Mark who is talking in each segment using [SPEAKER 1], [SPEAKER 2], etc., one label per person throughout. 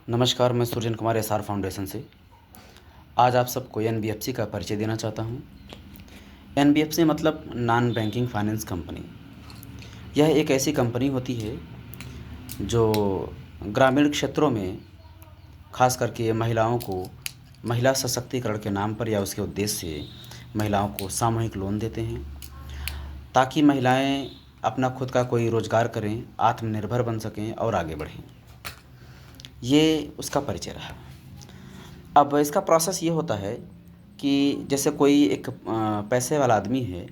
[SPEAKER 1] नमस्कार, मैं Surjan Kumar SR foundation से। आज आप सबको एनबीएफसी का परिचय देना चाहता हूँ। एनबीएफसी मतलब नॉन बैंकिंग फाइनेंस कंपनी। यह एक ऐसी कंपनी होती है जो ग्रामीण क्षेत्रों में खास करके महिलाओं को महिला सशक्तिकरण के नाम पर या उसके उद्देश्य से महिलाओं को सामूहिक लोन देते हैं ताकि महिलाएं अपना खुद का कोई रोज़गार करें, आत्मनिर्भर बन सकें और आगे बढ़ें। ये उसका परिचय रहा। अब इसका प्रोसेस ये होता है कि जैसे कोई एक पैसे वाला आदमी है,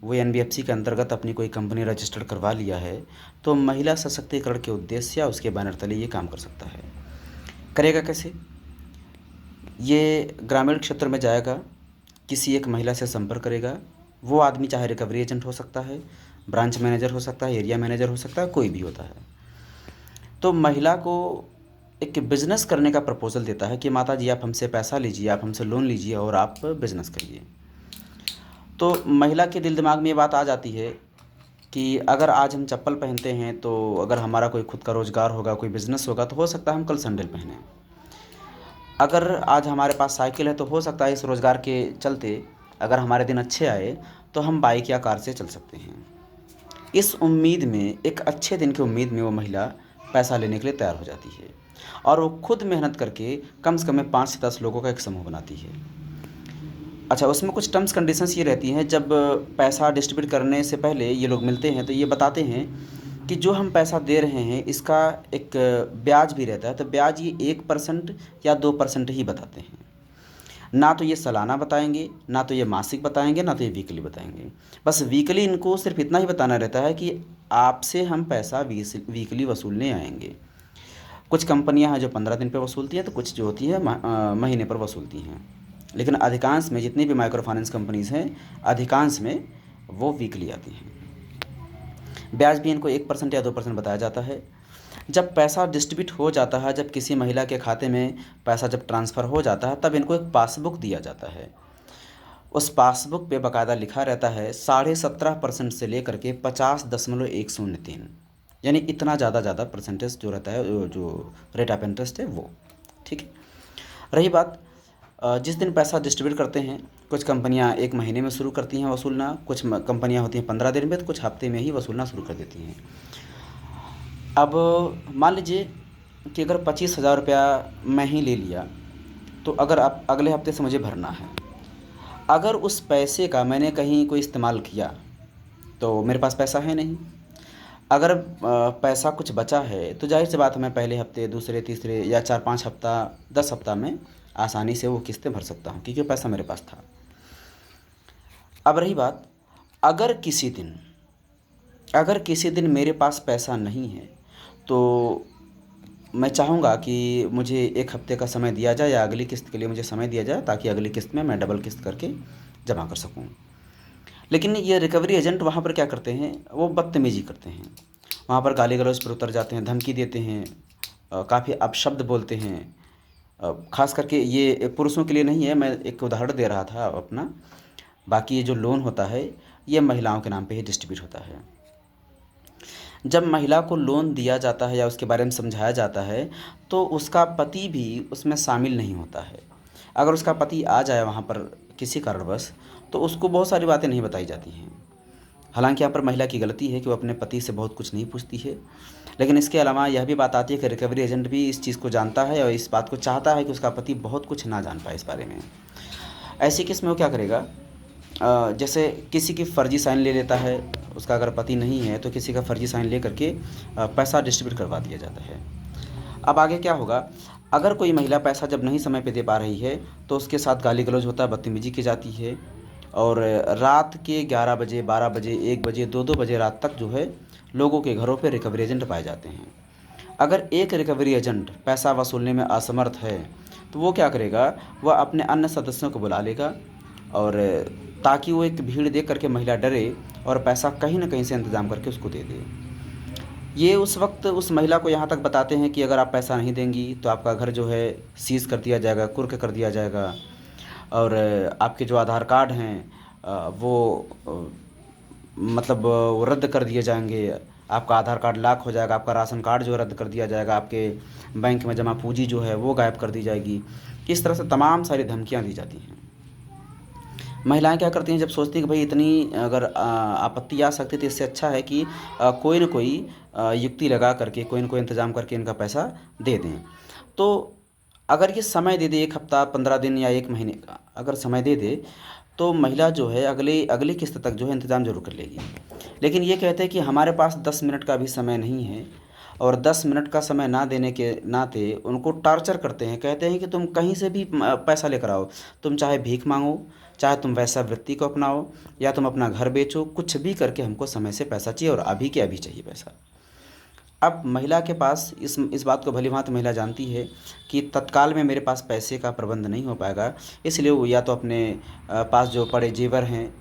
[SPEAKER 1] वो एनबीएफसी के अंतर्गत अपनी कोई कंपनी रजिस्टर्ड करवा लिया है, तो महिला सशक्तिकरण के उद्देश्य या उसके बैनर तले ये काम कर सकता है। करेगा कैसे? ये ग्रामीण क्षेत्र में जाएगा, किसी एक महिला से संपर्क करेगा। वो आदमी चाहे रिकवरी एजेंट हो सकता है, ब्रांच मैनेजर हो सकता है, एरिया मैनेजर हो सकता है, कोई भी होता है। तो महिला को एक बिज़नेस करने का प्रपोज़ल देता है कि माता जी आप हमसे पैसा लीजिए, आप हमसे लोन लीजिए और आप बिज़नेस करिए। तो महिला के दिल दिमाग में ये बात आ जाती है कि अगर आज हम चप्पल पहनते हैं तो अगर हमारा कोई खुद का रोज़गार होगा, कोई बिज़नेस होगा तो हो सकता है हम कल सैंडल पहनें। अगर आज हमारे पास साइकिल है तो हो सकता है इस रोज़गार के चलते अगर हमारे दिन अच्छे आए तो हम बाइक या कार से चल सकते हैं। इस उम्मीद में, एक अच्छे दिन की उम्मीद में वो महिला पैसा लेने के लिए तैयार हो जाती है और वो खुद मेहनत करके कम से कम 5 से 10 लोगों का एक समूह बनाती है। अच्छा, उसमें कुछ टर्म्स कंडीशंस ये रहती हैं। जब पैसा डिस्ट्रीब्यूट करने से पहले ये लोग मिलते हैं तो ये बताते हैं कि जो हम पैसा दे रहे हैं इसका एक ब्याज भी रहता है। तो ब्याज ये 1% या 2% ही बताते हैं। ना तो ये सालाना बताएंगे, ना तो ये मासिक बताएंगे, ना तो ये वीकली बताएंगे। बस वीकली इनको सिर्फ इतना ही बताना रहता है कि आपसे हम पैसा वीकली वसूलने आएंगे। कुछ कंपनियां हैं जो 15 दिन पे वसूलती हैं, तो कुछ जो होती है महीने पर वसूलती हैं। लेकिन अधिकांश में जितनी भी माइक्रो फाइनेंस कंपनीज़ हैं, अधिकांश में वो वीकली आती हैं। ब्याज भी इनको 1% या 2% बताया जाता है। जब पैसा डिस्ट्रीब्यूट हो जाता है, जब किसी महिला के खाते में पैसा जब ट्रांसफ़र हो जाता है, तब इनको एक पासबुक दिया जाता है। उस पासबुक पे बाकायदा लिखा रहता है 17.5% से लेकर के 50.103, यानी इतना ज़्यादा परसेंटेज जो रहता है, जो रेट ऑफ इंटरेस्ट है वो। ठीक है। रही बात जिस दिन पैसा डिस्ट्रीब्यूट करते हैं, कुछ कंपनियां 1 महीने में शुरू करती हैं वसूलना, कुछ कंपनियां होती हैं 15 दिन में, तो कुछ हफ्ते में ही वसूलना शुरू कर देती हैं। अब मान लीजिए कि अगर 25,000 रुपया मैं ही ले लिया, तो अगर आप अगले हफ्ते से मुझे भरना है। अगर उस पैसे का मैंने कहीं कोई इस्तेमाल किया तो मेरे पास पैसा है नहीं। अगर पैसा कुछ बचा है तो जाहिर सी बात है मैं पहले हफ्ते, दूसरे, तीसरे या 4-5 हफ्ता, 10 हफ्ता में आसानी से वो किस्तें भर सकता हूँ क्योंकि पैसा मेरे पास था। अब रही बात, अगर किसी दिन अगर किसी दिन मेरे पास पैसा नहीं है तो मैं चाहूँगा कि मुझे 1 हफ्ते का समय दिया जाए या अगली किस्त के लिए मुझे समय दिया जाए ताकि अगली किस्त में मैं डबल किस्त करके जमा कर सकूँ। लेकिन ये रिकवरी एजेंट वहाँ पर क्या करते हैं, वो बदतमीज़ी करते हैं। वहाँ पर गाली गलौज पर उतर जाते हैं, धमकी देते हैं, काफ़ी अपशब्द बोलते हैं। ख़ास करके ये पुरुषों के लिए नहीं है, मैं एक उदाहरण दे रहा था अपना। बाकी ये जो लोन होता है ये महिलाओं के नाम पे ही डिस्ट्रीब्यूट होता है। जब महिला को लोन दिया जाता है या उसके बारे में समझाया जाता है तो उसका पति भी उसमें शामिल नहीं होता है। अगर उसका पति आ जाए वहाँ पर किसी कारणवश तो उसको बहुत सारी बातें नहीं बताई जाती हैं। हालांकि यहाँ पर महिला की गलती है कि वो अपने पति से बहुत कुछ नहीं पूछती है, लेकिन इसके अलावा यह भी बात आती है कि रिकवरी एजेंट भी इस चीज़ को जानता है और इस बात को चाहता है कि उसका पति बहुत कुछ ना जान पाए इस बारे में। ऐसी केस में वो क्या करेगा, जैसे किसी की फ़र्ज़ी साइन ले लेता है, उसका अगर पति नहीं है तो किसी का फ़र्ज़ी साइन ले करके पैसा डिस्ट्रीब्यूट करवा दिया जाता है। अब आगे क्या होगा, अगर कोई महिला पैसा जब नहीं समय पे दे पा रही है तो उसके साथ गाली गलौज होता है, बदतमीज़ी की जाती है और रात के 11 बजे, 12 बजे, 1 बजे, 2-2 बजे रात तक जो है लोगों के घरों पे रिकवरी एजेंट पाए जाते हैं। अगर एक रिकवरी एजेंट पैसा वसूलने में असमर्थ है तो वो क्या करेगा, वह अपने अन्य सदस्यों को बुला लेगा और ताकि वो एक भीड़ देख करके महिला डरे और पैसा कहीं न कहीं से इंतज़ाम करके उसको दे दे। ये उस वक्त उस महिला को यहाँ तक बताते हैं कि अगर आप पैसा नहीं देंगी तो आपका घर जो है सीज़ कर दिया जाएगा, कुर्क कर दिया जाएगा और आपके जो आधार कार्ड हैं वो मतलब वो रद्द कर दिए जाएंगे आपका आधार कार्ड लॉक हो जाएगा, आपका राशन कार्ड जो है रद्द कर दिया जाएगा, आपके बैंक में जमा पूंजी जो है वो गायब कर दी जाएगी। इस तरह से तमाम सारी धमकियाँ दी जाती हैं। महिलाएं क्या करती हैं, जब सोचती हैं कि भाई इतनी अगर आपत्ति आ सकती है तो इससे अच्छा है कि कोई न कोई युक्ति लगा करके, कोई न कोई इंतज़ाम करके इनका पैसा दे दें। तो अगर ये समय दे दे, 1 हफ्ता, 15 दिन या 1 महीने का अगर समय दे दे, तो महिला जो है अगले अगली किस्त तक जो है इंतज़ाम ज़रूर कर लेगी। लेकिन ये कहते हैं कि हमारे पास 10 मिनट का भी समय नहीं है, और 10 मिनट का समय ना देने के नाते उनको टॉर्चर करते हैं। कहते हैं कि तुम कहीं से भी पैसा लेकर आओ, तुम चाहे भीख मांगो, चाहे तुम वैश्यावृत्ति को अपनाओ, या तुम अपना घर बेचो, कुछ भी करके हमको समय से पैसा चाहिए और अभी के अभी चाहिए पैसा। अब महिला के पास इस बात को भलीभांति महिला जानती है कि तत्काल में मेरे पास पैसे का प्रबंध नहीं हो पाएगा, इसलिए वो या तो अपने पास जो पड़े जेवर हैं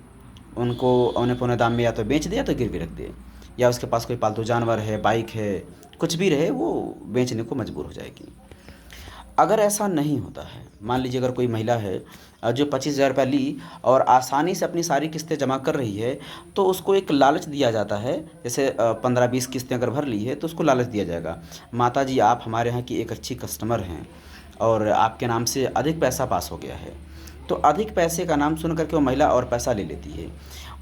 [SPEAKER 1] उनको औने पौने दाम में या तो बेच दे या तो गिरवी रख दे, या उसके पास कोई पालतू जानवर है, बाइक है, कुछ भी रहे, वो बेचने को मजबूर हो जाएगी। अगर ऐसा नहीं होता है, मान लीजिए अगर कोई महिला है जो 25,000 रुपये ली और आसानी से अपनी सारी किस्तें जमा कर रही है, तो उसको एक लालच दिया जाता है। जैसे 15-20 किस्तें अगर भर ली है तो उसको लालच दिया जाएगा, माता जी आप हमारे यहाँ की एक अच्छी कस्टमर हैं और आपके नाम से अधिक पैसा पास हो गया है। तो अधिक पैसे का नाम सुन करके वो महिला और पैसा ले लेती है।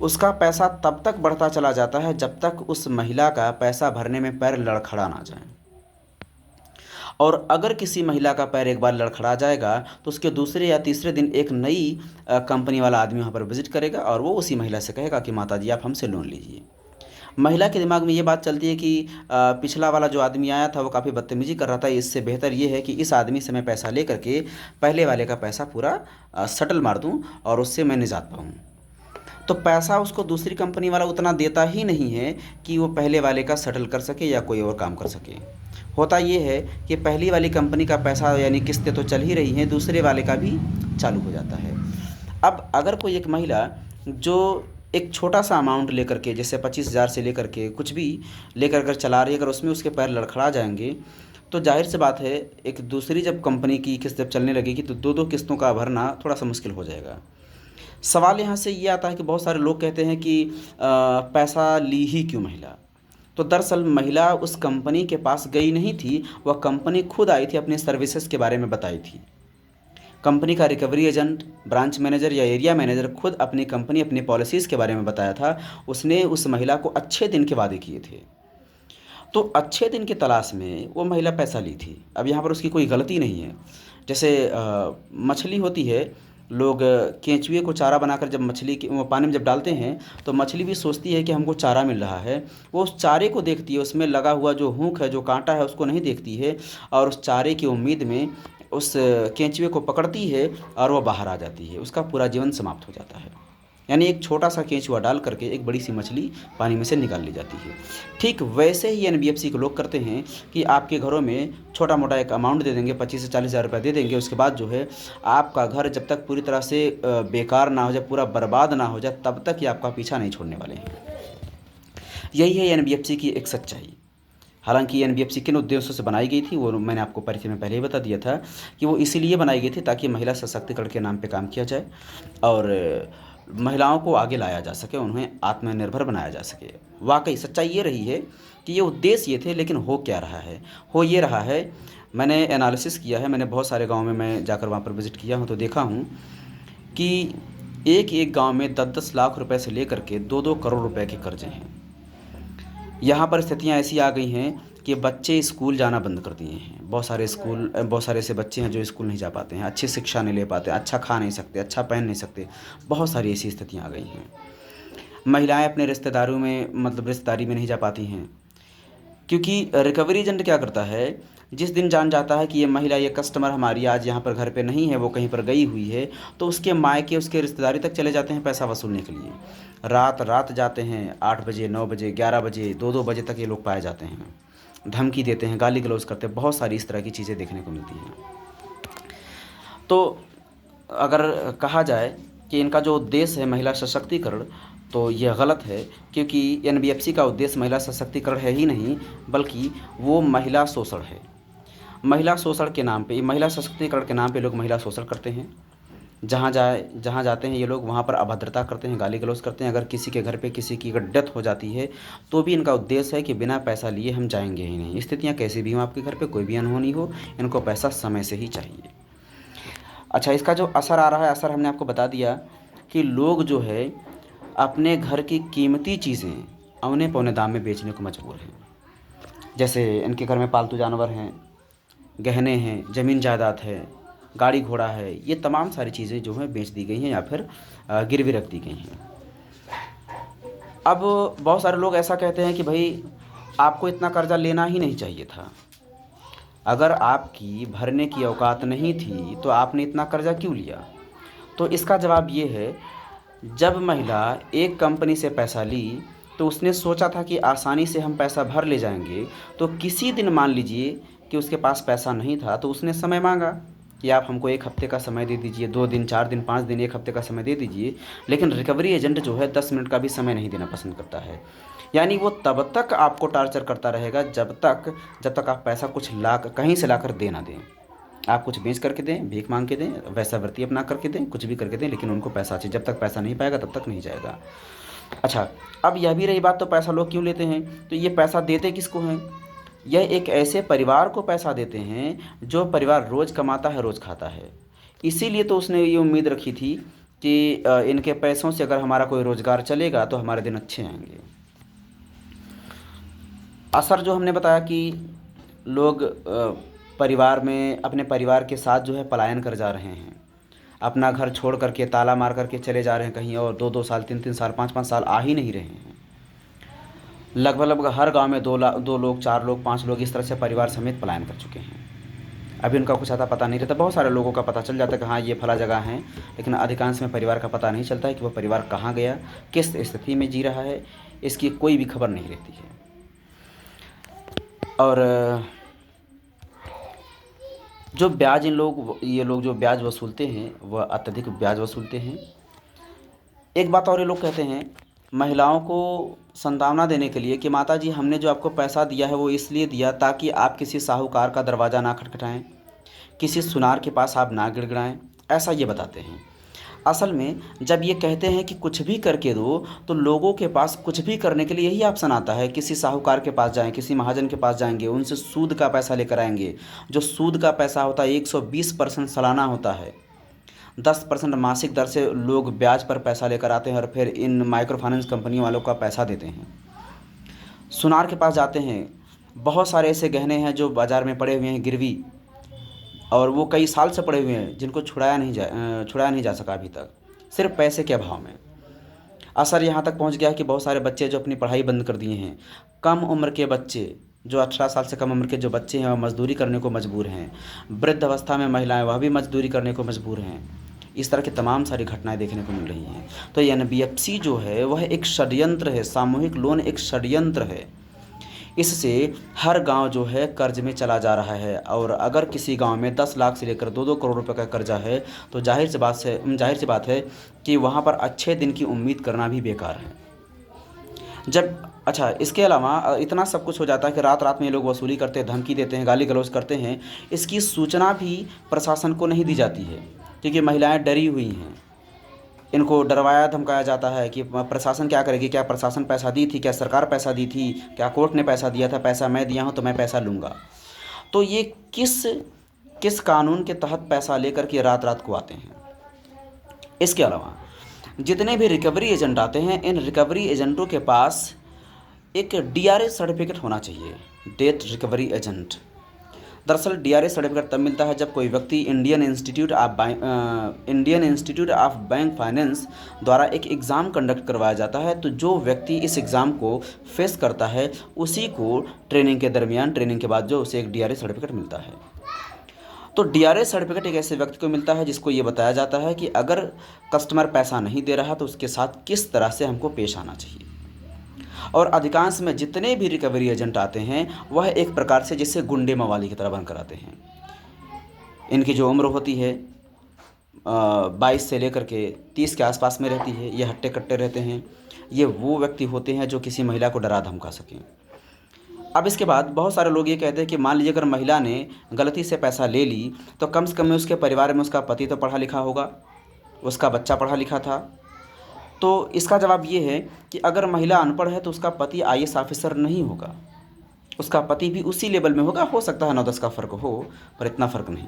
[SPEAKER 1] उसका पैसा तब तक बढ़ता चला जाता है जब तक उस महिला का पैसा भरने में पैर लड़खड़ा ना जाए। और अगर किसी महिला का पैर एक बार लड़खड़ा जाएगा तो उसके दूसरे या तीसरे दिन एक नई कंपनी वाला आदमी वहाँ पर विज़िट करेगा और वो उसी महिला से कहेगा कि माता जी आप हमसे लोन लीजिए। महिला के दिमाग में ये बात चलती है कि पिछला वाला जो आदमी आया था वो काफ़ी बदतमीज़ी कर रहा था, इससे बेहतर ये है कि इस आदमी से मैं पैसा ले करके पहले वाले का पैसा पूरा सटल मार दूँ और उससे मैं निजात पाऊँ। तो पैसा उसको दूसरी कंपनी वाला उतना देता ही नहीं है कि वो पहले वाले का सेटल कर सके या कोई और काम कर सके। होता ये है कि पहली वाली कंपनी का पैसा यानी किस्तें तो चल ही रही हैं, दूसरे वाले का भी चालू हो जाता है। अब अगर कोई एक महिला जो एक छोटा सा अमाउंट लेकर के, जैसे 25,000 से लेकर के कुछ भी लेकर अगर चला रही है, अगर उसमें उसके पैर लड़खड़ा जाएंगे तो जाहिर सी बात है एक दूसरी जब कंपनी की किस्त जब चलने लगेगी तो 2-2 किस्तों का भरना थोड़ा सा मुश्किल हो जाएगा। सवाल यहाँ से ये आता है कि बहुत सारे लोग कहते हैं कि पैसा ली ही क्यों महिला। तो दरअसल महिला उस कंपनी के पास गई नहीं थी, वह कंपनी खुद आई थी, अपने सर्विसेज के बारे में बताई थी। कंपनी का रिकवरी एजेंट, ब्रांच मैनेजर या एरिया मैनेजर खुद अपनी कंपनी, अपनी पॉलिसीज़ के बारे में बताया था। उसने उस महिला को अच्छे दिन के वादे किए थे, तो अच्छे दिन की तलाश में वो महिला पैसा ली थी। अब यहाँ पर उसकी कोई गलती नहीं है। जैसे मछली होती है, लोग केंचुए को चारा बनाकर जब मछली के वो पानी में जब डालते हैं तो मछली भी सोचती है कि हमको चारा मिल रहा है। वो उस चारे को देखती है, उसमें लगा हुआ जो हुक है, जो कांटा है, उसको नहीं देखती है और उस चारे की उम्मीद में उस केंचुए को पकड़ती है और वो बाहर आ जाती है, उसका पूरा जीवन समाप्त हो जाता है। यानी एक छोटा सा केंचुआ डाल करके एक बड़ी सी मछली पानी में से निकाल ली जाती है। ठीक वैसे ही एनबीएफसी के लोग करते हैं कि आपके घरों में छोटा मोटा एक अमाउंट दे देंगे, 25 से 40 हज़ार रुपये दे देंगे। उसके बाद जो है आपका घर जब तक पूरी तरह से बेकार ना हो जाए, पूरा बर्बाद ना हो जाए, तब तक ये आपका पीछा नहीं छोड़ने वाले हैं। यही है एनबीएफसी की एक सच्चाई। हालांकि एनबीएफसी किन उद्देश्यों से बनाई गई थी वो मैंने आपको परिचय में पहले ही बता दिया था कि वो इसीलिए बनाई गई थी ताकि महिला सशक्तिकरण के नाम पे काम किया जाए और महिलाओं को आगे लाया जा सके, उन्हें आत्मनिर्भर बनाया जा सके। वाकई सच्चाई ये रही है कि ये उद्देश्य ये थे, लेकिन हो क्या रहा है? हो ये रहा है, मैंने एनालिसिस किया है, मैंने बहुत सारे गाँव में मैं जाकर वहाँ पर विज़िट किया हूँ, तो देखा हूँ कि एक गाँव में 10-10 लाख रुपए से लेकर के 2-2 करोड़ रुपए के कर्जे हैं। यहाँ पर स्थितियाँ ऐसी आ गई हैं कि बच्चे स्कूल जाना बंद कर दिए हैं। बहुत सारे ऐसे बच्चे हैं जो स्कूल नहीं जा पाते हैं, अच्छी शिक्षा नहीं ले पाते, अच्छा खा नहीं सकते, अच्छा पहन नहीं सकते। बहुत सारी ऐसी स्थितियाँ आ गई हैं। महिलाएं अपने रिश्तेदारों में रिश्तेदारी में नहीं जा पाती हैं, क्योंकि रिकवरी एजेंट क्या करता है, जिस दिन जान जाता है कि ये महिला, ये कस्टमर हमारी आज यहाँ पर घर पे नहीं है, वो कहीं पर गई हुई है, तो उसके मायके, उसके रिश्तेदारी तक चले जाते हैं पैसा वसूलने के लिए। रात जाते हैं, 8 बजे, 9 बजे, 11 बजे, 2-2 बजे तक ये लोग पाए जाते हैं। धमकी देते हैं, गाली गलौज करते हैं, बहुत सारी इस तरह की चीज़ें देखने को मिलती हैं। तो अगर कहा जाए कि इनका जो उद्देश्य है महिला सशक्तिकरण, तो यह गलत है, क्योंकि एनबीएफसी का उद्देश्य महिला सशक्तिकरण है ही नहीं, बल्कि वो महिला शोषण है। महिला शोषण के नाम पे, महिला सशक्तिकरण के नाम पे लोग महिला शोषण करते हैं। जहाँ जाते हैं ये लोग वहाँ पर अभद्रता करते हैं, गाली गलौज करते हैं। अगर किसी के घर पे किसी की अगर डेथ हो जाती है तो भी इनका उद्देश्य है कि बिना पैसा लिए हम जाएंगे ही नहीं। स्थितियाँ कैसी भी हों आपके घर पे, कोई भी अनहोनी हो, इनको पैसा समय से ही चाहिए। अच्छा, इसका जो असर आ रहा है, असर हमने आपको बता दिया कि लोग जो है अपने घर की कीमती चीज़ें औने पौने दाम में बेचने को मजबूर हैं। जैसे इनके घर में पालतू जानवर हैं, गहने हैं, ज़मीन जायदाद है, गाड़ी घोड़ा है, ये तमाम सारी चीज़ें जो हैं बेच दी गई हैं या फिर गिरवी रख दी गई हैं। अब बहुत सारे लोग ऐसा कहते हैं कि भाई आपको इतना कर्ज़ा लेना ही नहीं चाहिए था। अगर आपकी भरने की औकात नहीं थी तो आपने इतना कर्ज़ा क्यों लिया? तो इसका जवाब ये है, जब महिला एक कंपनी से पैसा ली तो उसने सोचा था कि आसानी से हम पैसा भर ले जाएंगे। तो किसी दिन मान लीजिए कि उसके पास पैसा नहीं था तो उसने समय मांगा कि आप हमको 1 हफ़्ते का समय दे दीजिए, 2 दिन, 4 दिन, 5 दिन, 1 हफ़्ते का समय दे दीजिए। लेकिन रिकवरी एजेंट जो है 10 मिनट का भी समय नहीं देना पसंद करता है। यानी वो तब तक आपको टार्चर करता रहेगा जब तक आप पैसा कुछ ला कहीं से लाकर दे ना दें। आप कुछ बेच करके दें, भीख मांग के दें, वैश्यावृत्ति अपना करके दें, कुछ भी करके दें, लेकिन उनको पैसा चाहिए। जब तक पैसा नहीं पाएगा तब तक नहीं जाएगा। अच्छा, अब यह भी रही बात, तो पैसा लोग क्यों लेते हैं? तो ये पैसा देते किसको हैं? यह एक ऐसे परिवार को पैसा देते हैं जो परिवार रोज़ कमाता है, रोज़ खाता है। इसीलिए तो उसने ये उम्मीद रखी थी कि इनके पैसों से अगर हमारा कोई रोज़गार चलेगा तो हमारे दिन अच्छे आएंगे। असर जो हमने बताया कि लोग परिवार में अपने परिवार के साथ जो है पलायन कर जा रहे हैं, अपना घर छोड़ करके ताला मार करके चले जा रहे हैं कहीं और, 2-2 साल, 3-3 साल, 5-5 साल आ ही नहीं रहे हैं। लगभग लगभग हर गांव में 2 लोग, 4 लोग, 5 लोग इस तरह से परिवार समेत पलायन कर चुके हैं। अभी उनका कुछ ज़्यादा पता नहीं रहता। बहुत सारे लोगों का पता चल जाता है कि हाँ ये फला जगह है, लेकिन अधिकांश में परिवार का पता नहीं चलता है कि वह परिवार कहाँ गया, किस स्थिति में जी रहा है, इसकी कोई भी खबर नहीं रहती है। और जो ब्याज ये लोग जो ब्याज वसूलते हैं वह अत्यधिक ब्याज वसूलते हैं। एक बात और ये लोग कहते हैं महिलाओं को संतावना देने के लिए कि माता जी हमने जो आपको पैसा दिया है वो इसलिए दिया ताकि आप किसी साहूकार का दरवाज़ा ना खटखटाएं, किसी सुनार के पास आप ना गिड़गिड़ाएं, ऐसा ये बताते हैं। असल में जब ये कहते हैं कि कुछ भी करके दो तो लोगों के पास कुछ भी करने के लिए यही ऑप्शन आता है। किसी साहूकार के पास जाएं, किसी महाजन के पास जाएंगे, उनसे सूद का पैसा लेकर आएंगे। जो सूद का पैसा होता है 120% सालाना होता है। 10% मासिक दर से लोग ब्याज पर पैसा लेकर आते हैं और फिर इन माइक्रो फाइनेंस कंपनियों वालों का पैसा देते हैं। सुनार के पास जाते हैं, बहुत सारे ऐसे गहने हैं जो बाज़ार में पड़े हुए हैं गिरवी, और वो कई साल से पड़े हुए हैं जिनको छुड़ाया नहीं जा सका अभी तक, सिर्फ पैसे के अभाव में। असर यहाँ तक पहुँच गया है कि बहुत सारे बच्चे जो अपनी पढ़ाई बंद कर दिए हैं, कम उम्र के बच्चे जो 18 साल से कम उम्र के जो बच्चे हैं वह मज़दूरी करने को मजबूर हैं। वृद्ध अवस्था में महिलाएं वह भी मजदूरी करने को मजबूर हैं। इस तरह की तमाम सारी घटनाएं देखने को मिल रही हैं। तो एनबीएफसी जो है वह एक षड्यंत्र है, सामूहिक लोन एक षड्यंत्र है। इससे हर गांव जो है कर्ज में चला जा रहा है। और अगर किसी गांव में 10 लाख से लेकर 2-2 करोड़ रुपए का कर्जा है तो जाहिर सी बात है कि वहां पर अच्छे दिन की उम्मीद करना भी बेकार है। अच्छा, इसके अलावा इतना सब कुछ हो जाता है कि रात रात में ये लोग वसूली करते हैं, धमकी देते हैं, गाली गलौज करते हैं। इसकी सूचना भी प्रशासन को नहीं दी जाती है क्योंकि महिलाएं डरी हुई हैं। इनको डरवाया धमकाया जाता है कि प्रशासन क्या करेगी, क्या प्रशासन पैसा दी थी, क्या सरकार पैसा दी थी, क्या कोर्ट ने पैसा दिया था, पैसा मैं दिया हूँ तो मैं पैसा लूँगा। तो ये किस कानून के तहत पैसा लेकर के रात रात को आते हैं। इसके अलावा जितने भी रिकवरी एजेंट आते हैं, इन रिकवरी एजेंटों के पास एक डीआरएस सर्टिफिकेट होना चाहिए, डेथ रिकवरी एजेंट। दरअसल डीआरएस सर्टिफिकेट तब मिलता है जब कोई व्यक्ति Indian institute of bank finance द्वारा एक एग्ज़ाम कंडक्ट करवाया जाता है। तो जो व्यक्ति इस एग्ज़ाम को फेस करता है उसी को ट्रेनिंग के बाद जो उसे एक डीआरएस सर्टिफिकेट मिलता है। तो डीआरएस सर्टिफिकेट एक ऐसे व्यक्ति को मिलता है जिसको ये बताया जाता है कि अगर कस्टमर पैसा नहीं दे रहा तो उसके साथ किस तरह से हमको पेश आना चाहिए। और अधिकांश में जितने भी रिकवरी एजेंट आते हैं वह एक प्रकार से जिससे गुंडे मवाली की तरह बनकर आते हैं। इनकी जो उम्र होती है 22 से लेकर के 30 के आसपास में रहती है। ये हट्टे कट्टे रहते हैं। ये वो व्यक्ति होते हैं जो किसी महिला को डरा धमका सकें। अब इसके बाद बहुत सारे लोग ये कहते हैं कि मान लीजिए अगर महिला ने गलती से पैसा ले ली तो कम से कम उसके परिवार में उसका पति तो पढ़ा लिखा होगा, उसका बच्चा पढ़ा लिखा था। तो इसका जवाब ये है कि अगर महिला अनपढ़ है तो उसका पति आईएएस ऑफिसर नहीं होगा, उसका पति भी उसी लेवल में होगा, हो सकता है 9-10 का फ़र्क हो, पर इतना फ़र्क नहीं।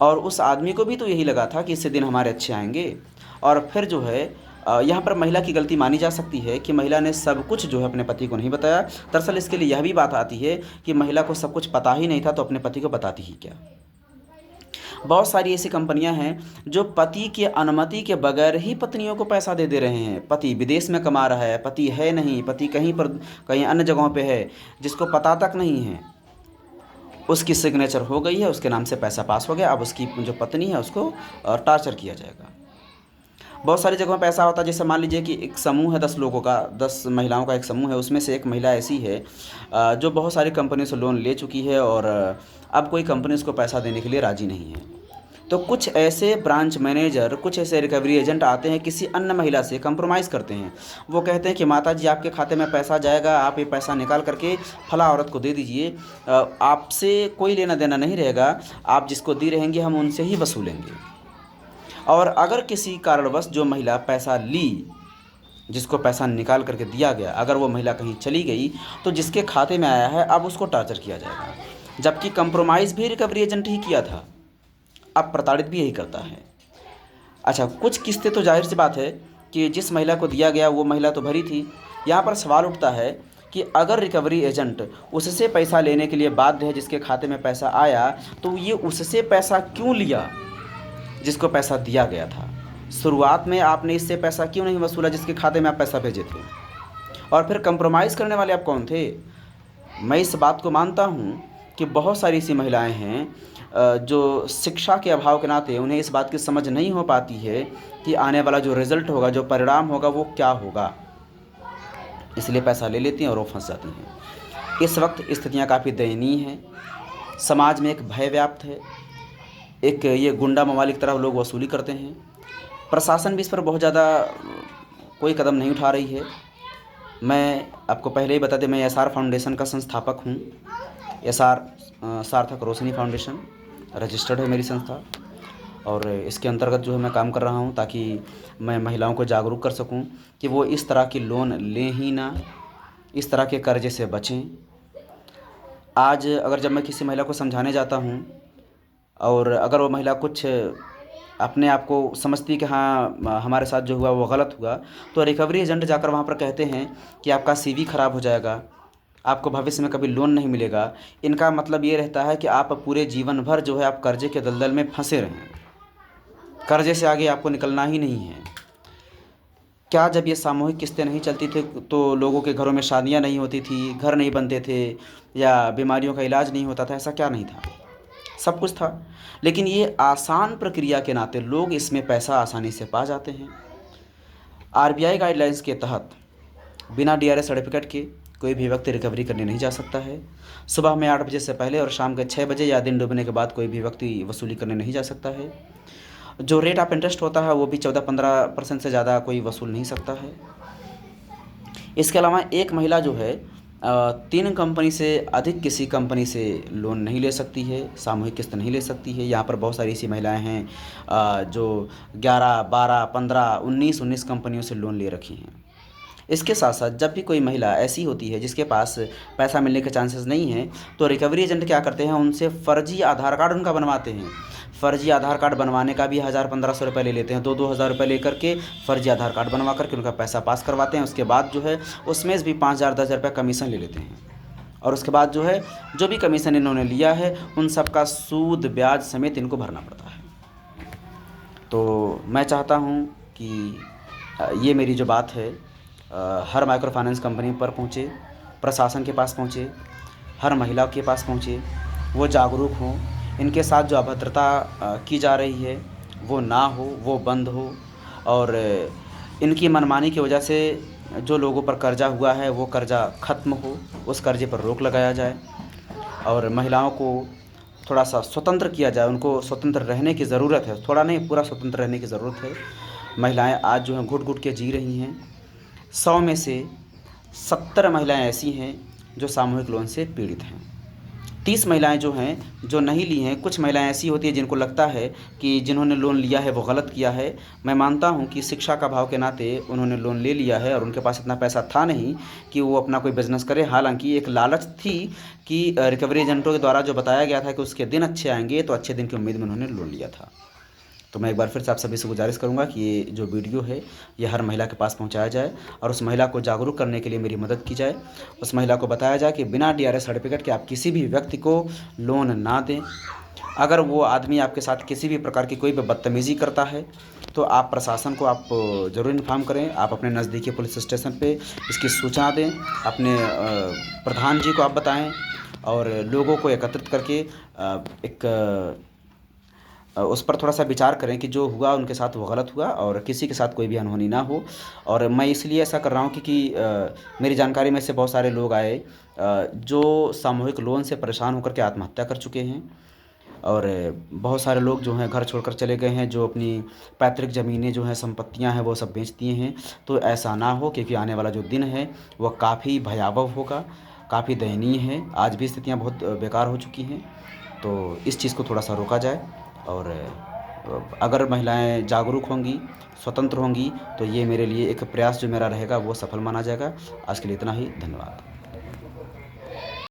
[SPEAKER 1] और उस आदमी को भी तो यही लगा था कि इससे दिन हमारे अच्छे आएंगे। और फिर जो है यहाँ पर महिला की गलती मानी जा सकती है कि महिला ने सब कुछ जो है अपने पति को नहीं बताया। दरअसल इसके लिए यह भी बात आती है कि महिला को सब कुछ पता ही नहीं था तो अपने पति को बताती ही क्या। बहुत सारी ऐसी कंपनियां हैं जो पति की अनुमति के बगैर ही पत्नियों को पैसा दे रहे हैं। पति विदेश में कमा रहा है, पति है नहीं, पति कहीं पर कहीं अन्य जगहों पे है, जिसको पता तक नहीं है, उसकी सिग्नेचर हो गई है, उसके नाम से पैसा पास हो गया, अब उसकी जो पत्नी है उसको टार्चर किया जाएगा। बहुत सारी जगहों पे ऐसा होता है, जैसे मान लीजिए कि एक समूह है 10 लोगों का, 10 महिलाओं का एक समूह है, उसमें से एक महिला ऐसी है जो बहुत सारी कंपनी से लोन ले चुकी है और अब कोई कंपनी उसको पैसा देने के लिए राज़ी नहीं है। तो कुछ ऐसे ब्रांच मैनेजर, कुछ ऐसे रिकवरी एजेंट आते हैं, किसी अन्य महिला से कंप्रोमाइज़ करते हैं। वो कहते हैं कि माता जी आपके खाते में पैसा जाएगा, आप ये पैसा निकाल करके फला औरत को दे दीजिए, आपसे कोई लेना देना नहीं रहेगा, आप जिसको दी रहेंगे हम उनसे ही वसूलेंगे। और अगर किसी कारणवश जो महिला पैसा ली, जिसको पैसा निकाल करके दिया गया, अगर वो महिला कहीं चली गई तो जिसके खाते में आया है अब उसको टार्चर किया जाएगा, जबकि कंप्रोमाइज़ भी रिकवरी एजेंट ही किया था, अब प्रताड़ित भी यही करता है। अच्छा, कुछ किस्तें तो जाहिर सी बात है कि जिस महिला को दिया गया वो महिला तो भरी थी। यहाँ पर सवाल उठता है कि अगर रिकवरी एजेंट उससे पैसा लेने के लिए बाध्य है, जिसके खाते में पैसा आया, तो ये उससे पैसा क्यों लिया जिसको पैसा दिया गया था? शुरुआत में आपने इससे पैसा क्यों नहीं वसूला जिसके खाते में आप पैसा भेजे थे? और फिर कंप्रोमाइज़ करने वाले आप कौन थे? मैं इस बात को मानता हूँ कि बहुत सारी ऐसी महिलाएं हैं जो शिक्षा के अभाव के नाते उन्हें इस बात की समझ नहीं हो पाती है कि आने वाला जो रिज़ल्ट होगा, जो परिणाम होगा वो क्या होगा, इसलिए पैसा ले लेती हैं और वो फंस जाती हैं। इस वक्त स्थितियाँ काफ़ी दयनीय हैं, समाज में एक भय व्याप्त है, एक ये गुंडा मवाली की तरह लोग वसूली करते हैं। प्रशासन भी इस पर बहुत ज़्यादा कोई कदम नहीं उठा रही है। मैं आपको पहले ही बता दें, मैं एसआर फाउंडेशन का संस्थापक हूँ। एसआर सार्थक रोशनी फाउंडेशन रजिस्टर्ड है मेरी संस्था, और इसके अंतर्गत जो है मैं काम कर रहा हूँ ताकि मैं महिलाओं को जागरूक कर सकूँ कि वो इस तरह की लोन लें ही ना, इस तरह के कर्जे से बचें। आज अगर जब मैं किसी महिला को समझाने जाता हूँ और अगर वो महिला कुछ अपने आप को समझती है कि हाँ हमारे साथ जो हुआ वो गलत हुआ, तो रिकवरी एजेंट जाकर वहाँ पर कहते हैं कि आपका सीवी ख़राब हो जाएगा, आपको भविष्य में कभी लोन नहीं मिलेगा। इनका मतलब ये रहता है कि आप पूरे जीवन भर जो है आप कर्जे के दलदल में फंसे रहें, कर्जे से आगे आपको निकलना ही नहीं है। क्या जब ये सामूहिक किस्तें नहीं चलती थी तो लोगों के घरों में शादियाँ नहीं होती थी, घर नहीं बनते थे, या बीमारियों का इलाज नहीं होता था? ऐसा क्या नहीं था? सब कुछ था। लेकिन ये आसान प्रक्रिया के नाते लोग इसमें पैसा आसानी से पा जाते हैं। आरबीआई गाइडलाइंस के तहत बिना डीआरएस सर्टिफिकेट के कोई भी व्यक्ति रिकवरी करने नहीं जा सकता है। सुबह में 8 बजे से पहले और शाम के 6 बजे या दिन डूबने के बाद कोई भी व्यक्ति वसूली करने नहीं जा सकता है। जो रेट ऑफ इंटरेस्ट होता है वो भी 14-15% से ज़्यादा कोई वसूल नहीं सकता है। इसके अलावा एक महिला जो है 3 कंपनी से अधिक किसी कंपनी से लोन नहीं ले सकती है, सामूहिक किस्त नहीं ले सकती है। यहाँ पर बहुत सारी ऐसी महिलाएं हैं जो 11, 12, 15, 19 कंपनियों से लोन ले रखी हैं। इसके साथ साथ जब भी कोई महिला ऐसी होती है जिसके पास पैसा मिलने के चांसेस नहीं हैं, तो रिकवरी एजेंट क्या करते हैं, उनसे फ़र्जी आधार कार्ड उनका बनवाते हैं। फ़र्जी आधार कार्ड बनवाने का भी 1000-1500 रुपये ले लेते हैं। 2-2 हज़ार रुपये लेकर के फ़र्जी आधार कार्ड बनवा करके उनका पैसा पास करवाते हैं। उसके बाद जो है उसमें भी 5000-10,000 रुपये कमीशन ले लेते हैं, और उसके बाद जो है जो भी कमीशन इन्होंने लिया है उन सब का सूद ब्याज समेत इनको भरना पड़ता है। तो मैं चाहता हूँ कि ये मेरी जो बात है हर माइक्रो फाइनेंस कंपनी पर पहुँचे, प्रशासन के पास पहुँचे, हर महिला के पास पहुँचे, वो जागरूक हों, इनके साथ जो अभद्रता की जा रही है वो ना हो, वो बंद हो, और इनकी मनमानी की वजह से जो लोगों पर कर्जा हुआ है वो कर्जा ख़त्म हो, उस कर्जे पर रोक लगाया जाए, और महिलाओं को थोड़ा सा स्वतंत्र किया जाए। उनको स्वतंत्र रहने की ज़रूरत है, थोड़ा नहीं पूरा स्वतंत्र रहने की ज़रूरत है। महिलाएं आज जो हैं घुट घुट के जी रही हैं। 100 में से 70 महिलाएं ऐसी हैं जो सामूहिक लोन से पीड़ित हैं। 30 महिलाएं जो हैं, जो नहीं ली हैं, कुछ महिलाएं ऐसी होती हैं जिनको लगता है कि जिन्होंने लोन लिया है वो गलत किया है। मैं मानता हूं कि शिक्षा का भाव के नाते उन्होंने लोन ले लिया है और उनके पास इतना पैसा था नहीं कि वो अपना कोई बिज़नेस करें। हालांकि एक लालच थी कि रिकवरी एजेंटों के द्वारा जो बताया गया था कि उसके दिन अच्छे आएंगे, तो अच्छे दिन की उम्मीद में उन्होंने लोन लिया था। तो मैं एक बार फिर से आप सभी से गुजारिश करूंगा कि ये जो वीडियो है ये हर महिला के पास पहुंचाया जाए और उस महिला को जागरूक करने के लिए मेरी मदद की जाए। उस महिला को बताया जाए कि बिना डीआरएस सर्टिफिकेट के आप किसी भी व्यक्ति को लोन ना दें। अगर वो आदमी आपके साथ किसी भी प्रकार की कोई भी बदतमीज़ी करता है तो आप प्रशासन को आप ज़रूर इन्फॉर्म करें। आप अपने नज़दीकी पुलिस स्टेशन पे इसकी सूचना दें, अपने प्रधान जी को आप बताएं और लोगों को एकत्रित करके एक उस पर थोड़ा सा विचार करें कि जो हुआ उनके साथ वो गलत हुआ और किसी के साथ कोई भी अनहोनी ना हो। और मैं इसलिए ऐसा कर रहा हूँ क्योंकि मेरी जानकारी में से बहुत सारे लोग आए जो सामूहिक लोन से परेशान होकर के आत्महत्या कर चुके हैं और बहुत सारे लोग जो हैं घर छोड़कर चले गए हैं, जो अपनी पैतृक ज़मीनें जो हैं, संपत्तियां हैं, वो सब बेच दिए हैं। तो ऐसा ना हो, क्योंकि आने वाला जो दिन है वह काफ़ी भयावह होगा, काफ़ी दयनीय है। आज भी स्थितियां बहुत बेकार हो चुकी हैं। तो इस चीज़ को थोड़ा सा रोका जाए और अगर महिलाएं जागरूक होंगी, स्वतंत्र होंगी, तो ये मेरे लिए एक प्रयास जो मेरा रहेगा वो सफल माना जाएगा। आज के लिए इतना ही। धन्यवाद।